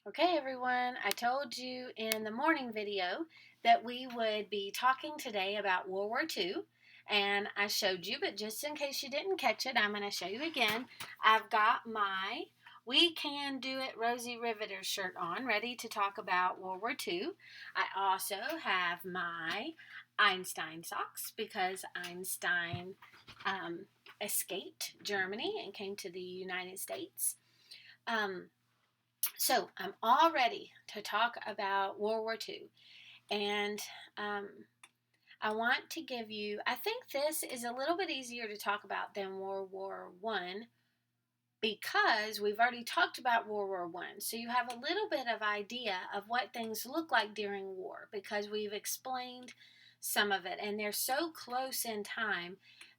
Okay, everyone, I told you in the morning video that we would be talking today about World War II, and I showed you, but just in case you didn't catch it, I'm going to show you again. I've got my We Can Do It Rosie Riveter shirt on, ready to talk about World War II. I also have my Einstein socks because Einstein escaped Germany and came to the United States. Um, so I'm all ready to talk about World War II. And um, I want to give you, I think this is a little bit easier to talk about than World War One because we've already talked about World War One. So you have a little bit of idea of what things look like during war because we've explained some of it. And they're so close in time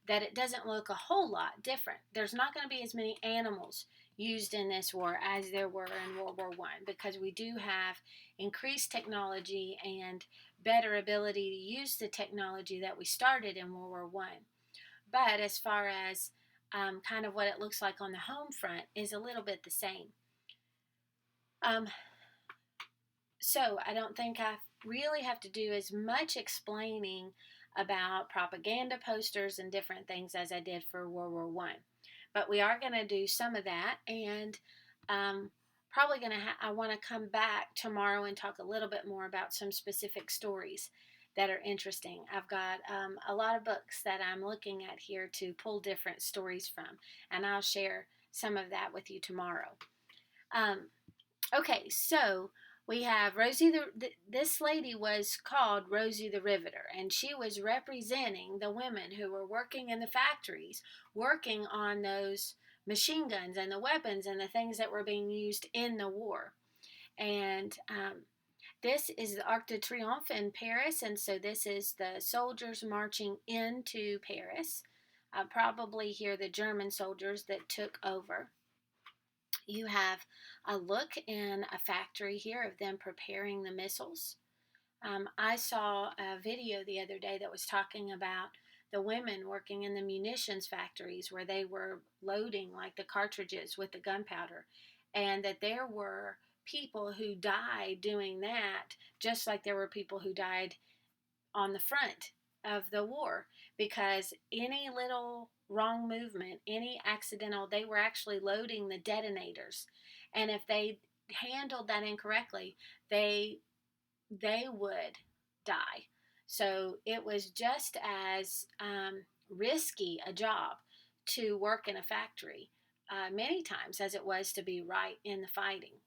that it doesn't look a whole lot different. There's not going to be as many animals used in this war as there were in World War One because we do have increased technology and better ability to use the technology that we started in World War One. But as far as kind of what it looks like on the home front is a little bit the same. Um, so I don't think I really have to do as much explaining about propaganda posters and different things as I did for World War One. But we are going to do some of that, and um, probably going to. I want to come back tomorrow and talk a little bit more about some specific stories that are interesting. I've got a lot of books that I'm looking at here to pull different stories from, and I'll share some of that with you tomorrow. Um, Okay, so we have Rosie this lady was called Rosie the Riveter, and she was representing the women who were working in the factories, working on those machine guns and the weapons and the things that were being used in the war. And this is the Arc de Triomphe in Paris, and so this is the soldiers marching into Paris. Probably here the German soldiers that took over. You have a look in a factory here of them preparing the missiles. I saw a video the other day that was talking about the women working in the munitions factories where they were loading like the cartridges with the gunpowder, and that there were people who died doing that, just like there were people who died on the front of the war because any little wrong movement, any accidental, they were actually loading the detonators. And if they handled that incorrectly, they they would die. So it was just as risky a job to work in a factory many times as it was to be right in the fighting.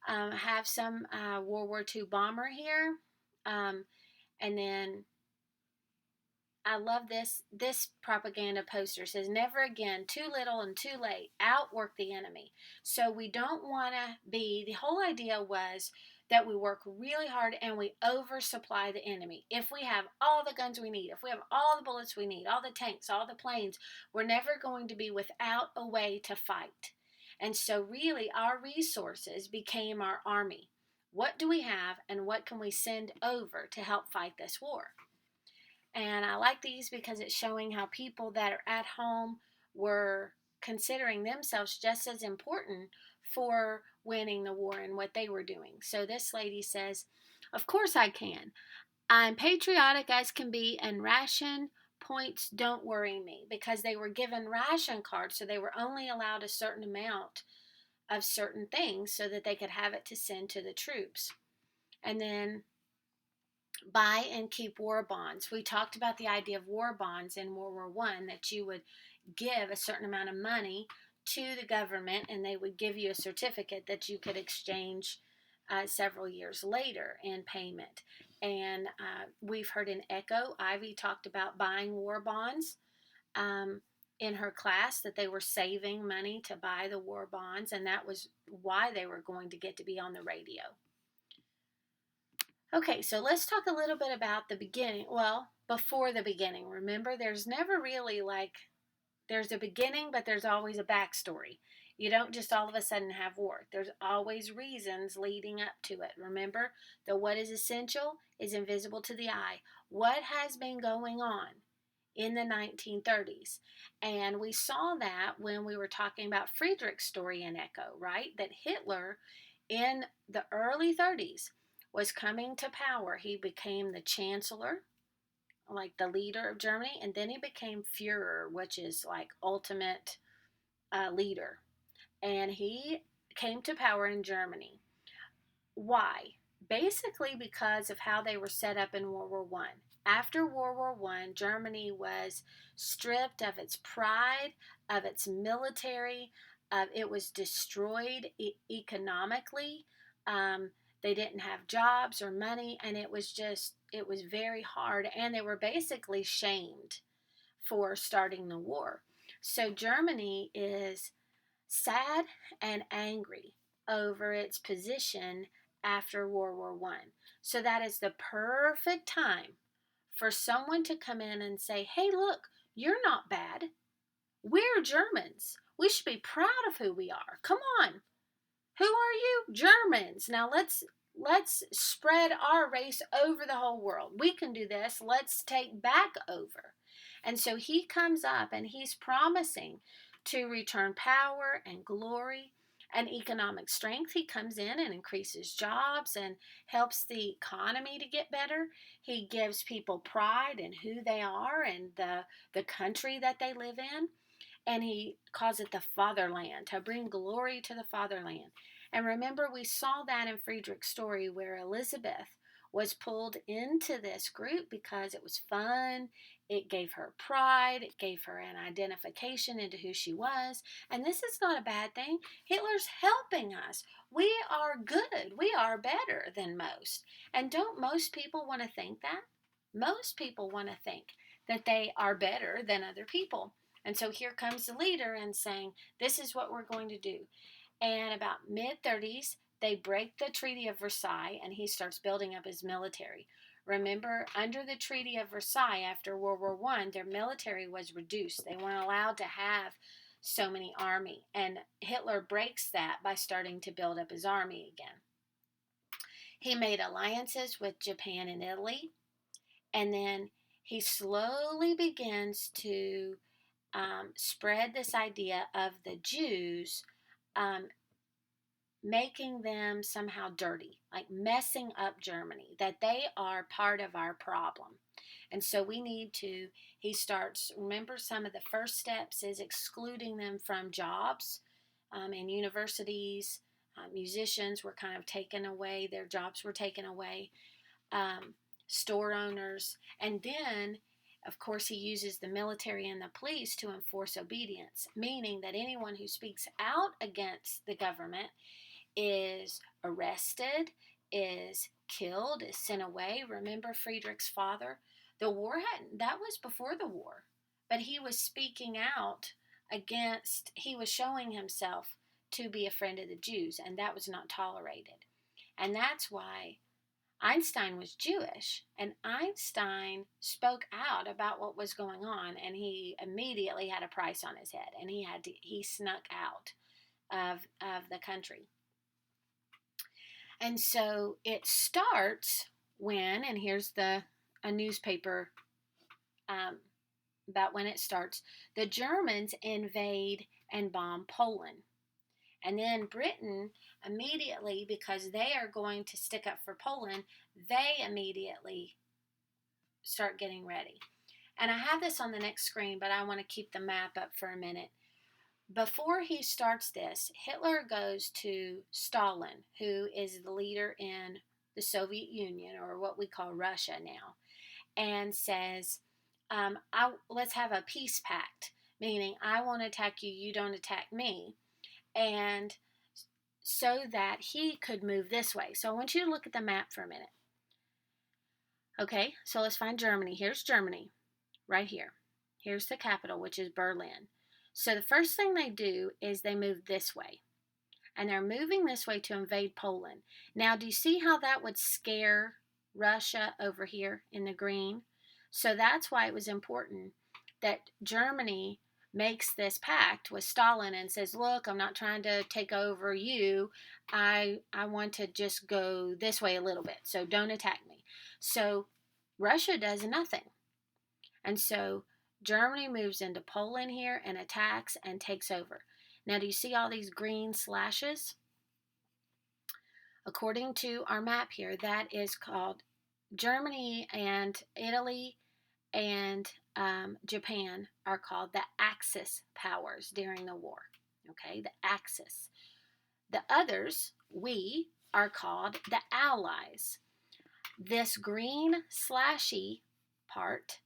Have some World War II bomber here. Um, and then I love this propaganda poster. It says never again, too little and too late, outwork the enemy. So we don't want to be, the whole idea was that we work really hard and we oversupply the enemy. If we have all the guns we need, if we have all the bullets we need, all the tanks, all the planes, we're never going to be without a way to fight. And so really our resources became our army. What do we have and what can we send over to help fight this war? And I like these because it's showing how people that are at home were considering themselves just as important for winning the war and what they were doing. So this lady says, "Of course I can. I'm patriotic as can be, and ration points don't worry me," because they were given ration cards, so they were only allowed a certain amount of certain things so that they could have it to send to the troops. And then buy and keep war bonds. We talked about the idea of war bonds in World War One, that you would give a certain amount of money to the government and they would give you a certificate that you could exchange several years later in payment. And we've heard in Echo, Ivy talked about buying war bonds in her class, that they were saving money to buy the war bonds, and that was why they were going to get to be on the radio. Okay, so let's talk a little bit about the beginning. Well, before the beginning. Remember, there's never really there's a beginning, but there's always a backstory. You don't just all of a sudden have war. There's always reasons leading up to it. Remember, the what is essential is invisible to the eye. What has been going on in the 1930s? And we saw that when we were talking about Friedrich's story in Echo, right? That Hitler in the early 30s was coming to power. He became the chancellor, like the leader of Germany, and then he became Führer, which is like ultimate leader. And he came to power in Germany. Why? Basically because of how they were set up in World War One. After World War One, Germany was stripped of its pride, of its military. It was destroyed economically. Um, they didn't have jobs or money, and it was very hard. And they were basically shamed for starting the war. So Germany is sad and angry over its position after World War One. So that is the perfect time for someone to come in and say, "Hey, look, you're not bad. We're Germans. We should be proud of who we are. Come on. Who are you? Germans. Now let's spread our race over the whole world. We can do this. Let's take back over." And so he comes up and he's promising to return power and glory and economic strength. He comes in and increases jobs and helps the economy to get better. He gives people pride in who they are and the country that they live in. And he calls it the fatherland, to bring glory to the fatherland. And remember, we saw that in Friedrich's story where Elizabeth was pulled into this group because it was fun. It gave her pride. It gave her an identification into who she was. And this is not a bad thing. Hitler's helping us. We are good. We are better than most. And don't most people want to think that? Most people want to think that they are better than other people. And so here comes the leader and saying, this is what we're going to do. And about mid-30s, they break the Treaty of Versailles and he starts building up his military. Remember, under the Treaty of Versailles after World War I, their military was reduced. They weren't allowed to have so many army. And Hitler breaks that by starting to build up his army again. He made alliances with Japan and Italy. And then he slowly begins to spread this idea of the Jews making them somehow dirty, like messing up Germany, that they are part of our problem. And so he starts, remember, some of the first steps is excluding them from jobs in universities. Musicians were kind of taken away, their jobs were taken away. Store owners, and then of course he uses the military and the police to enforce obedience, meaning that anyone who speaks out against the government is arrested, is killed, is sent away. Remember Friedrich's father? That was before the war, but he was speaking out he was showing himself to be a friend of the Jews, and that was not tolerated. And that's why Einstein was Jewish, and Einstein spoke out about what was going on, and he immediately had a price on his head, and he snuck out of the country. And so it starts when, and here's a newspaper about when it starts, the Germans invade and bomb Poland. And then Britain immediately, because they are going to stick up for Poland, they immediately start getting ready. And I have this on the next screen, but I want to keep the map up for a minute. Before he starts this, Hitler goes to Stalin, who is the leader in the Soviet Union, or what we call Russia now, and says, let's have a peace pact, meaning I won't attack you, you don't attack me. And so that he could move this way. So I want you to look at the map for a minute. Okay, so let's find Germany. Here's Germany, right here. Here's the capital, which is Berlin. So the first thing they do is they move this way. And they're moving this way to invade Poland. Now, do you see how that would scare Russia over here in the green? So that's why it was important that Germany makes this pact with Stalin and says, look, I'm not trying to take over you. I want to just go this way a little bit, so don't attack me. So Russia does nothing. And so Germany moves into Poland here and attacks and takes over. Now, do you see all these green slashes? According to our map here, that is called Germany and Italy and Japan are called the Axis powers during the war. Okay, the Axis. The others, we, are called the Allies. This green slashy part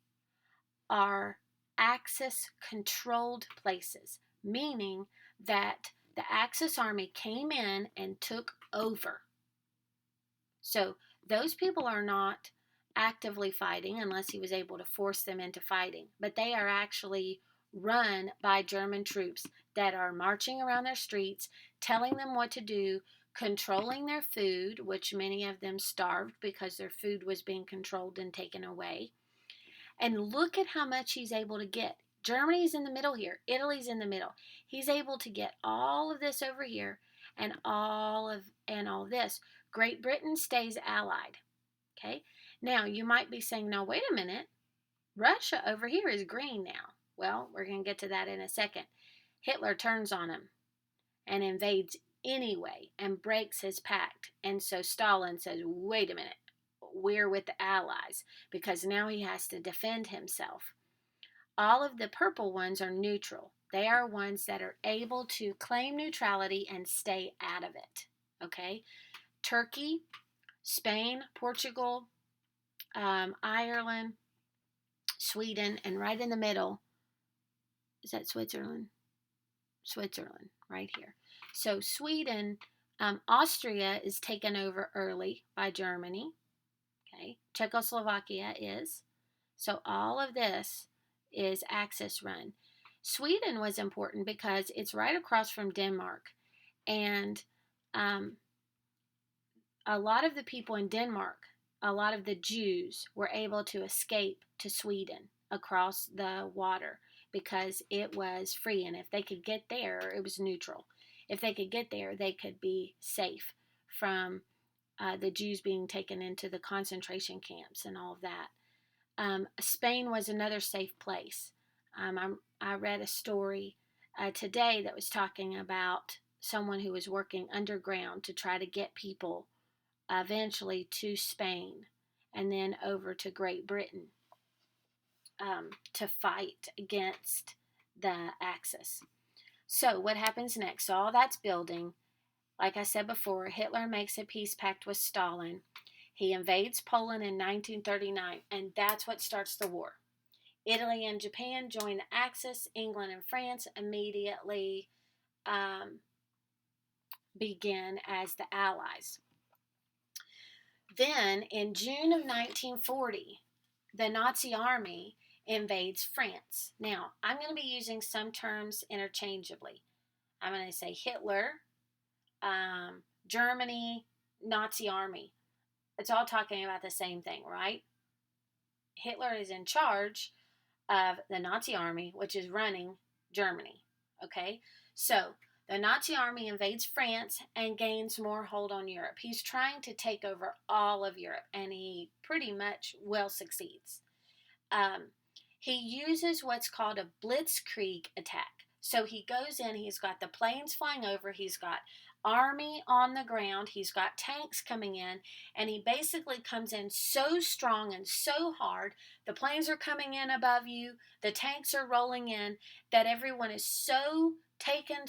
are Axis controlled places, meaning that the Axis army came in and took over. So those people are not actively fighting unless he was able to force them into fighting, but they are actually run by German troops that are marching around their streets, telling them what to do, controlling their food, which many of them starved because their food was being controlled and taken away. And look at how much he's able to get. Germany's in the middle here. Italy's in the middle. He's able to get all of this over here and all this. Great Britain stays allied. Okay? Now, you might be saying, "No, wait a minute. Russia over here is green now." Well, we're going to get to that in a second. Hitler turns on him and invades anyway and breaks his pact. And so Stalin says, "Wait a minute. We're with the Allies," because now he has to defend himself. All of the purple ones are neutral. They are ones that are able to claim neutrality and stay out of it. Okay? Turkey, Spain, Portugal, Ireland, Sweden, and right in the middle, is that Switzerland? Switzerland, right here. So Sweden, Austria is taken over early by Germany. Okay, Czechoslovakia is. So all of this is Axis run. Sweden was important because it's right across from Denmark, and a lot of the people in Denmark, a lot of the Jews were able to escape to Sweden across the water because it was free, and if they could get there, it was neutral. If they could get there, they could be safe from the Jews being taken into the concentration camps and all of that. Spain was another safe place. I read a story today that was talking about someone who was working underground to try to get people eventually to Spain and then over to Great Britain to fight against the Axis. So what happens next? So all that's building. Like I said before, Hitler makes a peace pact with Stalin. He invades Poland in 1939, and that's what starts the war. Italy and Japan join the Axis. England and France immediately begin as the Allies. Then, in June of 1940, the Nazi army invades France. Now, I'm going to be using some terms interchangeably. I'm going to say Hitler, Germany, Nazi army. It's all talking about the same thing, right? Hitler is in charge of the Nazi army, which is running Germany. Okay? So, the Nazi army invades France and gains more hold on Europe. He's trying to take over all of Europe, and he pretty much well succeeds. He uses what's called a blitzkrieg attack. So he goes in, he's got the planes flying over, he's got army on the ground, he's got tanks coming in, and he basically comes in so strong and so hard. The planes are coming in above you, the tanks are rolling in, that everyone is so taken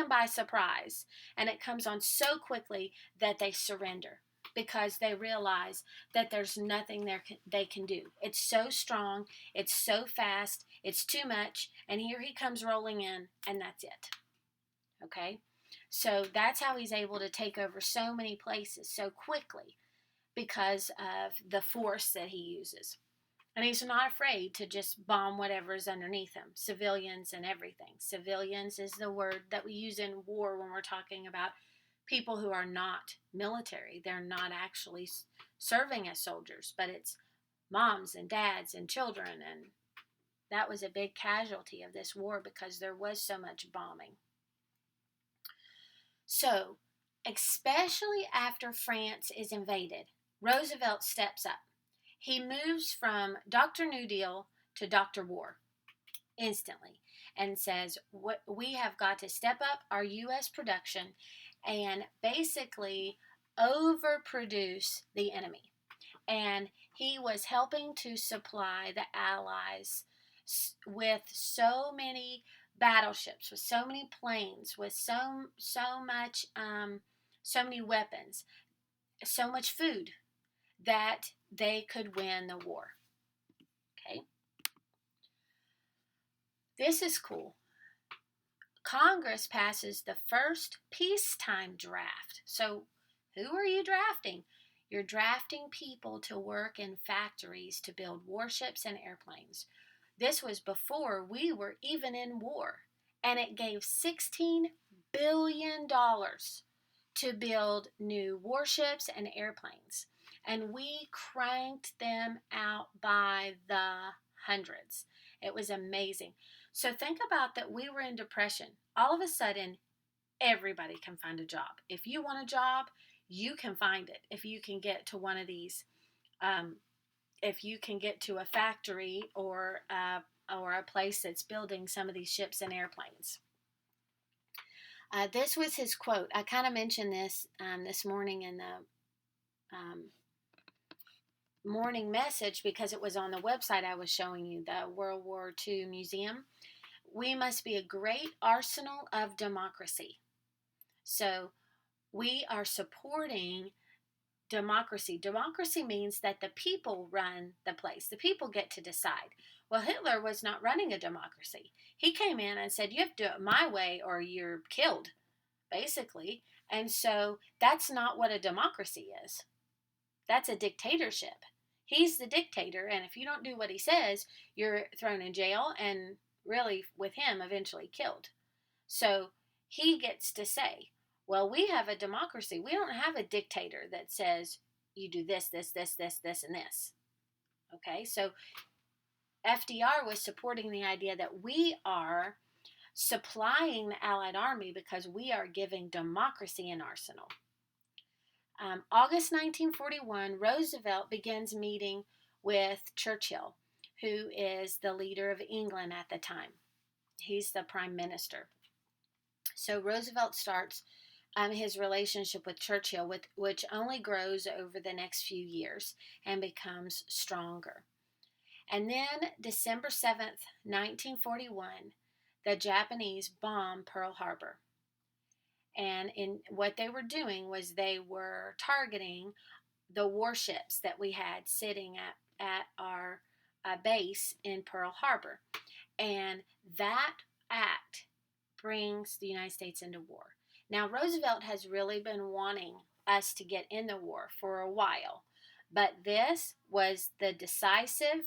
by surprise, and it comes on so quickly that they surrender because they realize that there's nothing they can do. It's so strong, it's so fast, it's too much, and here he comes rolling in, and that's it. Okay? So that's how he's able to take over so many places so quickly, because of the force that he uses. And he's not afraid to just bomb whatever's underneath him, civilians and everything. Civilians is the word that we use in war when we're talking about people who are not military. They're not actually serving as soldiers, but it's moms and dads and children. And that was a big casualty of this war because there was so much bombing. So, especially after France is invaded, Roosevelt steps up. He moves from Dr. New Deal to Dr. War instantly and says, we have got to step up our U.S. production and basically overproduce the enemy. And he was helping to supply the Allies with so many battleships, with so many planes, with so many weapons, so much food that they could win the war. Okay, this is cool. Congress passes the first peacetime draft. So, who are you drafting? You're drafting people to work in factories to build warships and airplanes. This was before we were even in war, and it gave $16 billion to build new warships and airplanes. And we cranked them out by the hundreds. It was amazing. So think about that we were in depression. All of a sudden, everybody can find a job. If you want a job, you can find it. If you can get to one of these, if you can get to a factory or a place that's building some of these ships and airplanes. This was his quote. I kind of mentioned this this morning in the morning message because it was on the website I was showing you, the World War II Museum. We must be a great arsenal of democracy. So we are supporting democracy. Democracy means that the people run the place. The people get to decide. Well, Hitler was not running a democracy. He came in and said, you have to do it my way or you're killed, basically. And so that's not what a democracy is. That's a dictatorship. He's the dictator, and if you don't do what he says, you're thrown in jail and really, with him, eventually killed. So he gets to say, well, we have a democracy. We don't have a dictator that says you do this, this, this, this, this, and this. Okay, so FDR was supporting the idea that we are supplying the Allied Army because we are giving democracy an arsenal. August 1941, Roosevelt begins meeting with Churchill, who is the leader of England at the time. He's the prime minister. So Roosevelt starts his relationship with Churchill, which only grows over the next few years and becomes stronger. And then December 7th, 1941, the Japanese bomb Pearl Harbor. And what they were doing was they were targeting the warships that we had sitting at our base in Pearl Harbor. And that act brings the United States into war. Now, Roosevelt has really been wanting us to get in the war for a while, but this was the decisive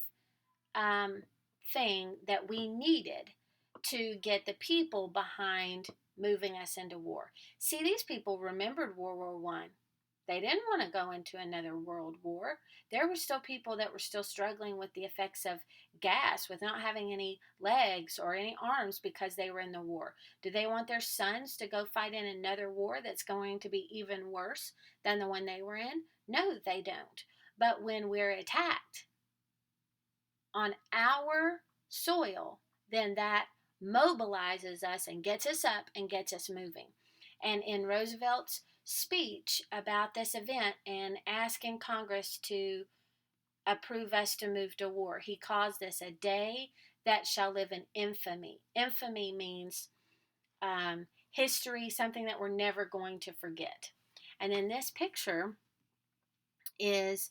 thing that we needed to get the people behind moving us into war. See, these people remembered World War I. They didn't want to go into another world war. There were still people that were still struggling with the effects of gas, with not having any legs or any arms because they were in the war. Do they want their sons to go fight in another war that's going to be even worse than the one they were in? No, they don't. But when we're attacked on our soil, then that mobilizes us and gets us up and gets us moving. And in Roosevelt's speech about this event and asking Congress to approve us to move to war, he calls this a day that shall live in infamy. Infamy means history, something that we're never going to forget. And then this picture is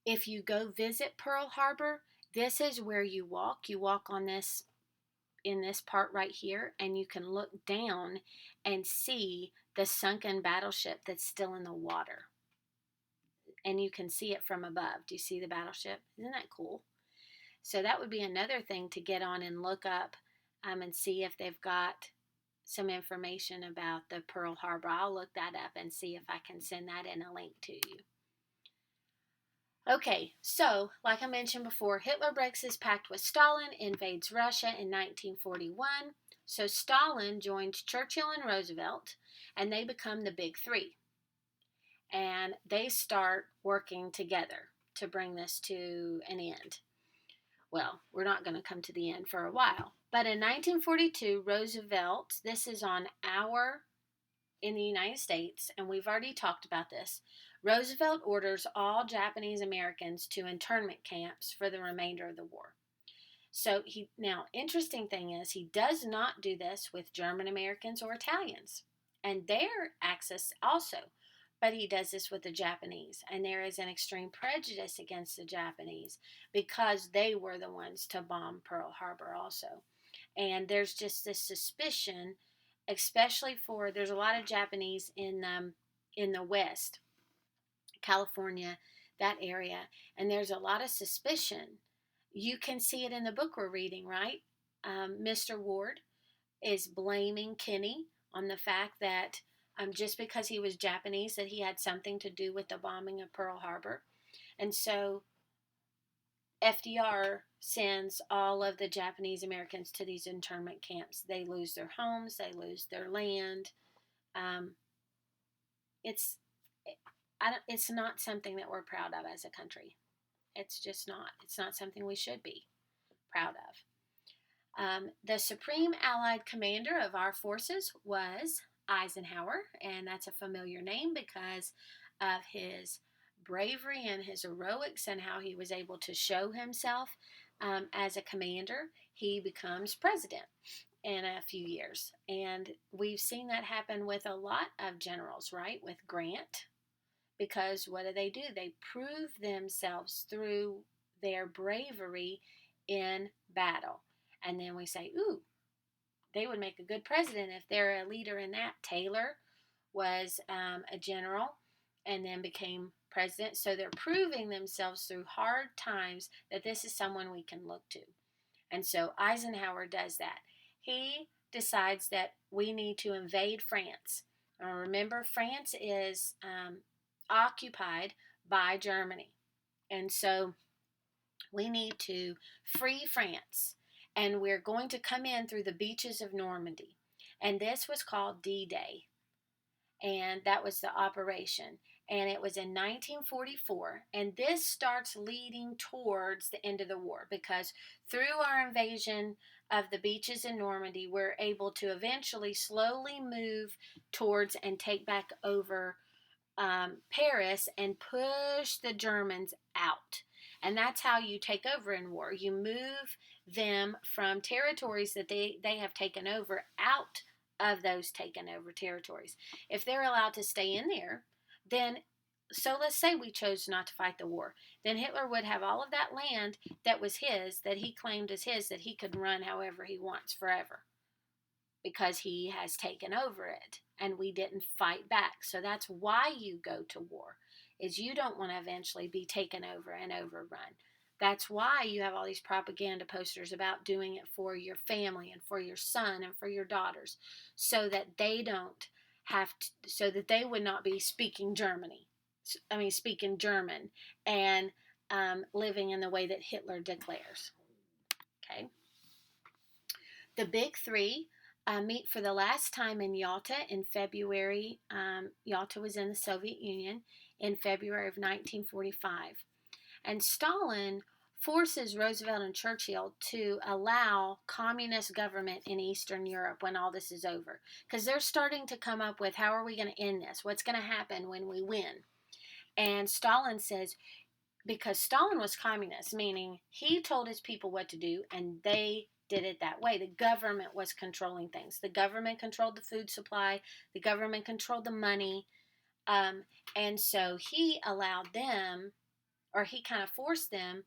if you go visit Pearl Harbor, this is where you walk. You walk on this, in this part right here, and you can look down and see the sunken battleship that's still in the water. And you can see it from above. Do you see the battleship? Isn't that cool? So that would be another thing to get on and look up and see if they've got some information about the Pearl Harbor. I'll look that up and see if I can send that in a link to you. Okay, so like I mentioned before, Hitler breaks his pact with Stalin, invades Russia in 1941. So Stalin joins Churchill and Roosevelt, and they become the Big Three. And they start working together to bring this to an end. Well, we're not going to come to the end for a while. But in 1942, Roosevelt, this is on our in the United States, and we've already talked about this, Roosevelt orders all Japanese Americans to internment camps for the remainder of the war. So interesting thing is, he does not do this with German Americans or Italians, and their access also, but he does this with the Japanese, and there is an extreme prejudice against the Japanese because they were the ones to bomb Pearl Harbor also. And there's just this suspicion, especially for there's a lot of Japanese in the West, California, that area, and there's a lot of suspicion. You can see it in the book we're reading, right? Mr. Ward is blaming Kinney on the fact that just because he was Japanese, that he had something to do with the bombing of Pearl Harbor. And so FDR sends all of the Japanese Americans to these internment camps. They lose their homes, they lose their land. It's it's not something that we're proud of as a country. It's just not. It's not something we should be proud of. The Supreme Allied Commander of our forces was Eisenhower, and that's a familiar name because of his bravery and his heroics and how he was able to show himself as a commander. He becomes president in a few years, and we've seen that happen with a lot of generals, right? With Grant, because what do? They prove themselves through their bravery in battle. And then we say, ooh, they would make a good president if they're a leader in that. Taylor was a general and then became president. So they're proving themselves through hard times that this is someone we can look to. And so Eisenhower does that. He decides that we need to invade France. Now remember, France is occupied by Germany. And so we need to free France. And we're going to come in through the beaches of Normandy. And this was called D-Day. And that was the operation. And it was in 1944. And this starts leading towards the end of the war, because through our invasion of the beaches in Normandy, we're able to eventually slowly move towards and take back over Paris and push the Germans out. And that's how you take over in war. You move them from territories that they have taken over out of those taken over territories. If they're allowed to stay in there, then, so let's say we chose not to fight the war, then Hitler would have all of that land that was his, that he claimed as his, that he could run however he wants forever, because he has taken over it and we didn't fight back. So that's why you go to war, is you don't want to eventually be taken over and overrun. That's why you have all these propaganda posters about doing it for your family and for your son and for your daughters, so that they don't have to, so that they would not be speaking German and living in the way that Hitler declares. Okay. The big three meet for the last time in Yalta in February. Yalta was in the Soviet Union in February of 1945. And Stalin forces Roosevelt and Churchill to allow communist government in Eastern Europe when all this is over. Because they're starting to come up with, how are we going to end this? What's going to happen when we win? And Stalin says, because Stalin was communist, meaning he told his people what to do and they did it that way. The government was controlling things. The government controlled the food supply. The government controlled the money. And so he allowed them, or he kind of forced them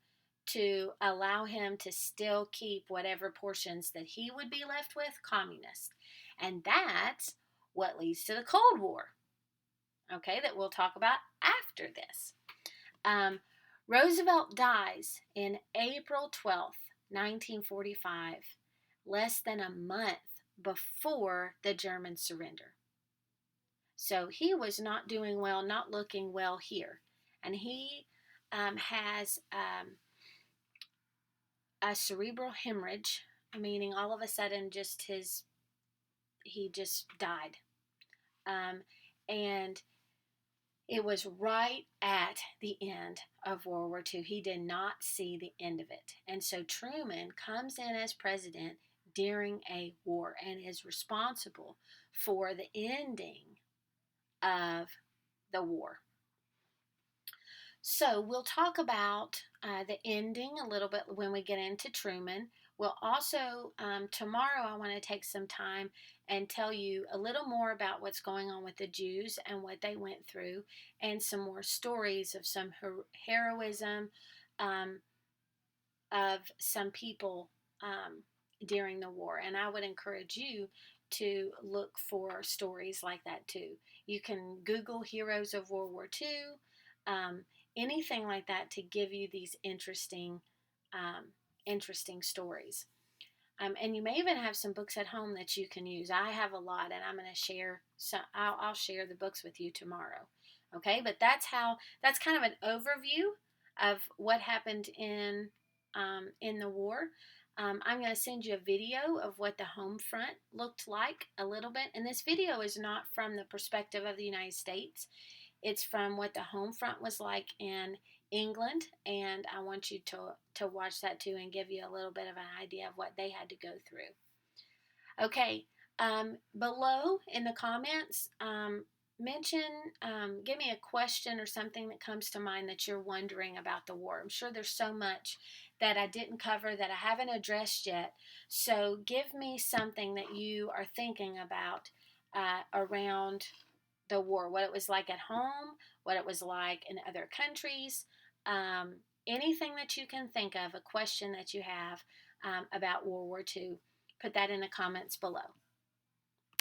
to allow him to still keep whatever portions that he would be left with communist. And that's what leads to the Cold War, okay, that we'll talk about after this. Roosevelt dies in April 12th, 1945, less than a month before the Germans surrender. So he was not doing well, not looking well here. And he has a cerebral hemorrhage, meaning all of a sudden he just died. And it was right at the end of World War II. He did not see the end of it. And so Truman comes in as president during a war and is responsible for the ending of the war. So we'll talk about the ending a little bit when we get into Truman. We'll also, tomorrow, I want to take some time and tell you a little more about what's going on with the Jews and what they went through, and some more stories of some heroism um, of some people during the war. And I would encourage you to look for stories like that too. You can Google Heroes of World War II, um, anything like that, to give you these interesting stories. And you may even have some books at home that you can use. I have a lot, and I'm going to share. So I'll share the books with you tomorrow. Okay, but that's kind of an overview of what happened in the war. I'm going to send you a video of what the home front looked like a little bit. And this video is not from the perspective of the United States. It's from what the home front was like in England, and I want you to watch that too and give you a little bit of an idea of what they had to go through. Okay, below in the comments, give me a question or something that comes to mind that you're wondering about the war. I'm sure there's so much that I didn't cover that I haven't addressed yet. So give me something that you are thinking about around the war, what it was like at home, what it was like in other countries, anything that you can think of, a question that you have about World War II. Put that in the comments below.